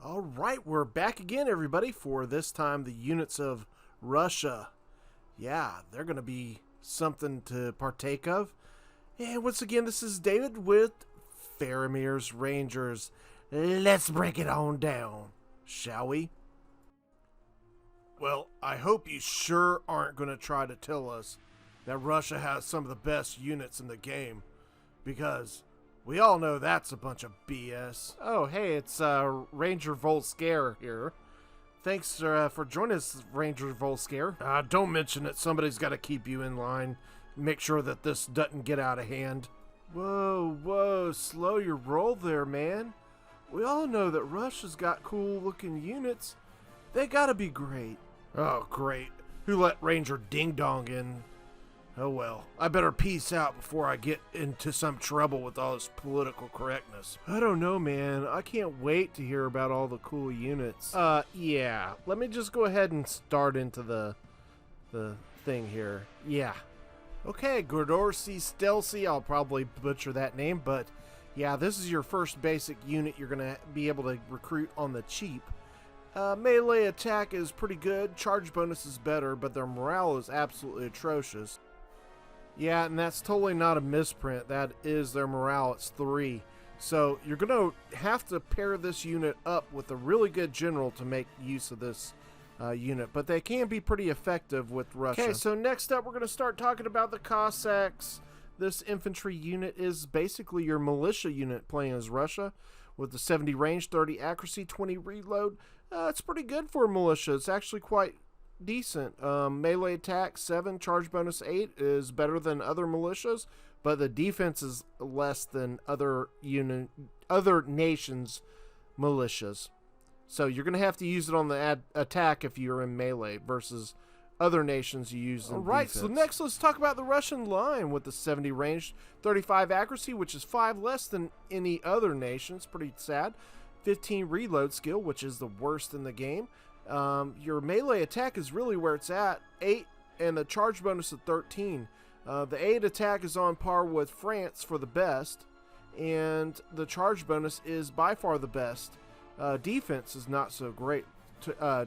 All right, we're back again, everybody, for this time the units of Russia. Yeah, they're going to be something to partake of. And once again, this is David with Faramir's Rangers. Let's break it on down, shall we? Well, I hope you sure aren't going to try to tell us that Russia has some of the best units in the game, because we all know that's a bunch of BS. Oh, hey, it's Ranger Volscare here. Thanks for joining us, Ranger Volscare. Don't mention it. Somebody's got to keep you in line. Make sure that this doesn't get out of hand. Whoa, slow your roll there, man. We all know that Russia's got cool-looking units. They gotta be great. Oh, great. Who let Ranger Ding Dong in? Oh well, I better peace out before I get into some trouble with all this political correctness. I don't know, man. I can't wait to hear about all the cool units. Yeah. Let me just go ahead and start into the thing here. Yeah. Okay, Gordorsi Stelsi. I'll probably butcher that name, but yeah, this is your first basic unit you're gonna be able to recruit on the cheap. Melee attack is pretty good. Charge bonus is better, but their morale is absolutely atrocious. Yeah, and that's totally not a misprint. That is their morale. It's 3. So you're going to have to pair this unit up with a really good general to make use of this unit. But they can be pretty effective with Russia. Okay, so next up we're going to start talking about the Cossacks. This infantry unit is basically your militia unit playing as Russia with the 70 range, 30 accuracy, 20 reload. It's pretty good for militia. It's actually quite decent. Melee attack 7, charge bonus 8 is better than other militias, but the defense is less than other nations' militias. So you're going to have to use it on the attack if you're in melee versus other nations you use in defense. So next let's talk about the Russian line with the 70 range, 35 accuracy, which is 5 less than any other nation. It's pretty sad. 15 reload skill, which is the worst in the game. Your melee attack is really where it's at, 8, and the charge bonus of 13. The 8 attack is on par with France for the best, and the charge bonus is by far the best. Defense is not so great.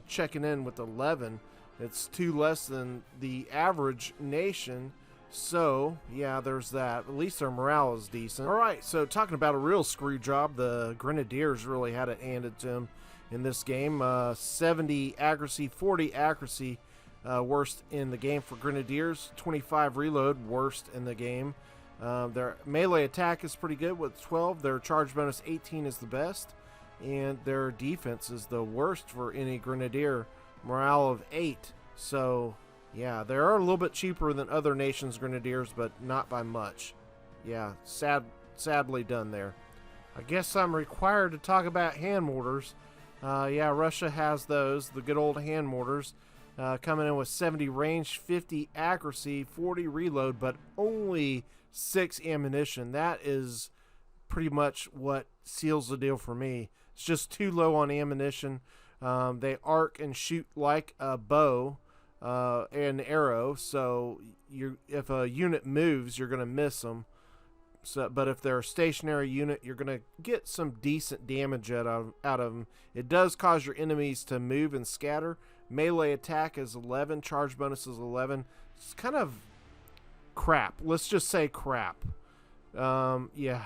Checking in with 11, it's 2 less than the average nation. So, yeah, there's that. At least their morale is decent. Alright, so talking about a real screw job, the Grenadiers really had it handed to them in this game. 70 accuracy, 40 accuracy, worst in the game for Grenadiers. 25 reload, worst in the game. Their melee attack is pretty good with 12. Their charge bonus 18 is the best. And their defense is the worst for any Grenadier. Morale of 8. So, yeah, they are a little bit cheaper than other nations' Grenadiers, but not by much. Yeah, sadly done there. I guess I'm required to talk about hand mortars. Yeah, Russia has those, the good old hand mortars, coming in with 70 range, 50 accuracy, 40 reload, but only 6 ammunition. That is pretty much what seals the deal for me. It's just too low on ammunition. They arc and shoot like a bow and arrow, so if a unit moves, you're going to miss them. So, but if they're a stationary unit, you're going to get some decent damage out of them. It does cause your enemies to move and scatter. Melee attack is 11. Charge bonus is 11. It's kind of crap. Let's just say crap. Yeah,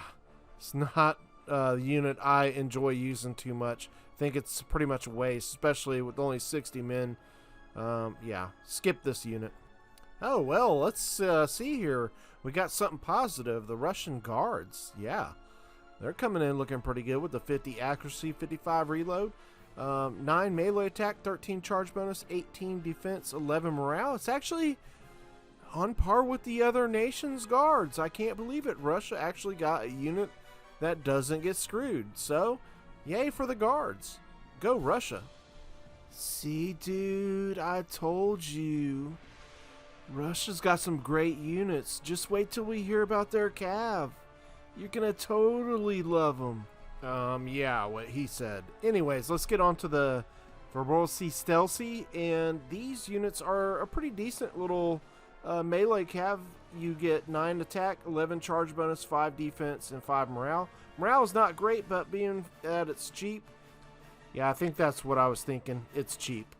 it's not a unit I enjoy using too much. I think it's pretty much a waste, especially with only 60 men. Yeah, skip this unit. Oh, well, let's see here. We got something positive. The Russian Guards. Yeah, they're coming in looking pretty good with the 50 accuracy, 55 reload, 9 melee attack, 13 charge bonus, 18 defense, 11 morale. It's actually on par with the other nations' guards. I can't believe it. Russia actually got a unit that doesn't get screwed. So, yay for the Guards. Go Russia. See, dude, I told you. Russia's got some great units. Just wait till we hear about their cav. You're gonna totally love them. Yeah, what he said. Anyways, let's get on to the Verbosi Stelsi, and these units are a pretty decent little melee cav. You get 9 attack, 11 charge bonus, 5 defense, and 5 morale. Morale is not great, but being that it's cheap, Yeah, I think that's what I was thinking. It's cheap.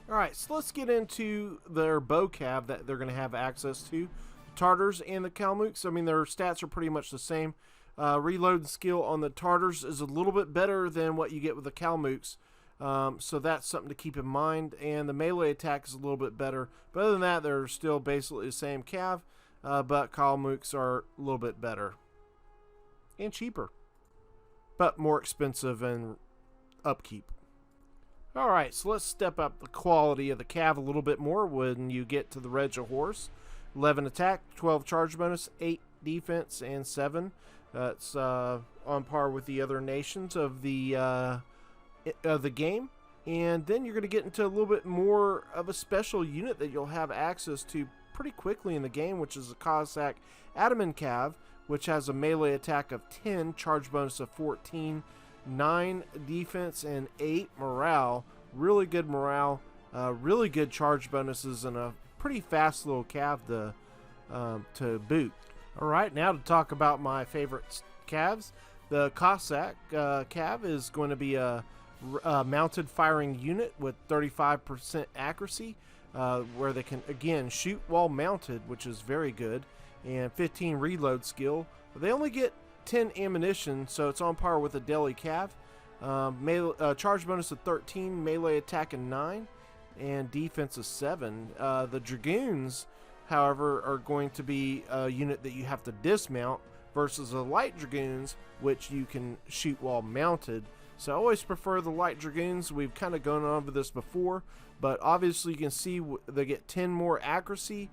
Alright, so let's get into their bow cav that they're going to have access to. Tartars and the Kalmyks, I mean, their stats are pretty much the same. Reload skill on the Tartars is a little bit better than what you get with the Kalmyks. So that's something to keep in mind. And the melee attack is a little bit better. But other than that, they're still basically the same cav. But Kalmyks are a little bit better. And cheaper. But more expensive and upkeep. Alright, so let's step up the quality of the cav a little bit more when you get to the Regia horse. 11 attack, 12 charge bonus, 8 defense, and 7. It's on par with the other nations of the game. And then you're going to get into a little bit more of a special unit that you'll have access to pretty quickly in the game, which is a Cossack Ataman Cav, which has a melee attack of 10, charge bonus of 14, 9 defense, and 8 morale. Really good morale, really good charge bonuses, and a pretty fast little cav to boot. Alright, now to talk about my favorite calves. The Cossack cav is going to be a mounted firing unit with 35% accuracy, where they can again shoot while mounted, which is very good, and 15 reload skill. They only get 10 ammunition, so it's on par with a Delhi cav. Charge bonus of 13, melee attack of 9, and defense of 7. The Dragoons, however, are going to be a unit that you have to dismount versus the Light Dragoons, which you can shoot while mounted. So I always prefer the Light Dragoons. We've kind of gone over this before, but obviously you can see they get 10 more accuracy,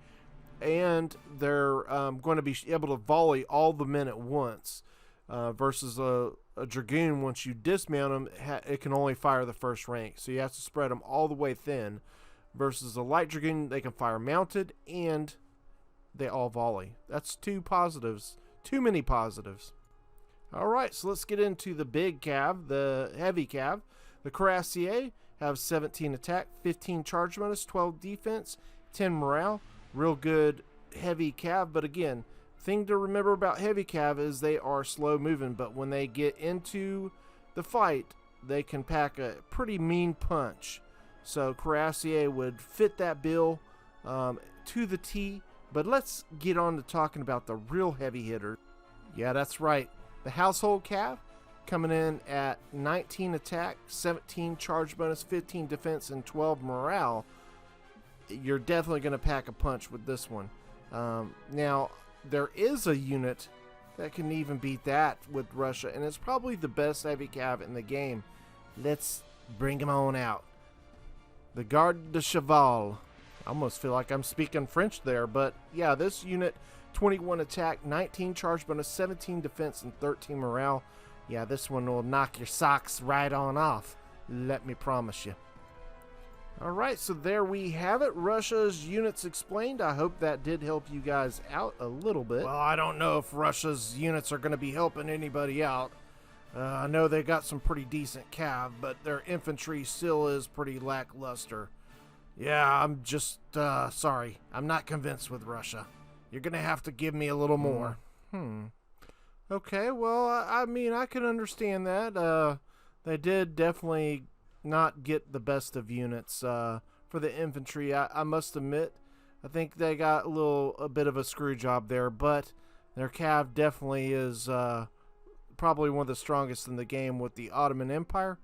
and they're going to be able to volley all the men at once, versus a Dragoon. Once you dismount them, it can only fire the first rank, so you have to spread them all the way thin, versus a Light Dragoon, they can fire mounted and they all volley. That's two positives, too many positives. Alright, so let's get into the big cav, the heavy cav. The Cuirassiers have 17 attack, 15 charge bonus, 12 defense, 10 morale. Real good heavy cav, but again, thing to remember about heavy cav is they are slow moving, but when they get into the fight, they can pack a pretty mean punch. So Cuirassier would fit that bill to the T. But let's get on to talking about the real heavy hitter. Yeah, that's right. The household cav coming in at 19 attack, 17 charge bonus, 15 defense, and 12 morale. You're definitely going to pack a punch with this one. Now, there is a unit that can even beat that with Russia, and it's probably the best heavy cav in the game. Let's bring him on out. The Garde de Cheval. I almost feel like I'm speaking French there, but yeah, this unit, 21 attack, 19 charge bonus, 17 defense, and 13 morale. Yeah, this one will knock your socks right on off. Let me promise you. Alright, so there we have it. Russia's units explained. I hope that did help you guys out a little bit. Well, I don't know if Russia's units are going to be helping anybody out. I know they got some pretty decent cav, but their infantry still is pretty lackluster. Yeah, I'm just, sorry. I'm not convinced with Russia. You're going to have to give me a little more. Okay, well, I mean, I can understand that. They did definitely not get the best of units for the infantry. I must admit, I think they got a bit of a screw job there, but their cav definitely is probably one of the strongest in the game with the Ottoman Empire.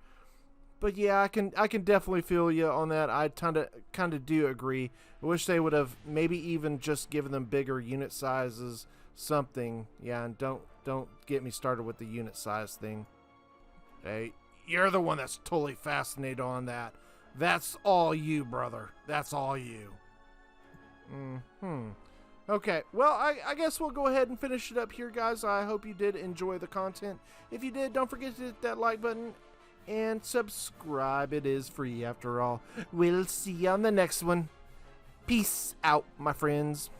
But yeah, I can definitely feel you on that. I kind of do agree. I wish they would have maybe even just given them bigger unit sizes, something. Yeah, and don't get me started with the unit size thing. Hey, you're the one that's totally fascinated on that. That's all you, brother. That's all you. Okay, well, I guess we'll go ahead and finish it up here, guys. I hope you did enjoy the content. If you did, don't forget to hit that like button and subscribe. It is free after all. We'll see you on the next one. Peace out, my friends.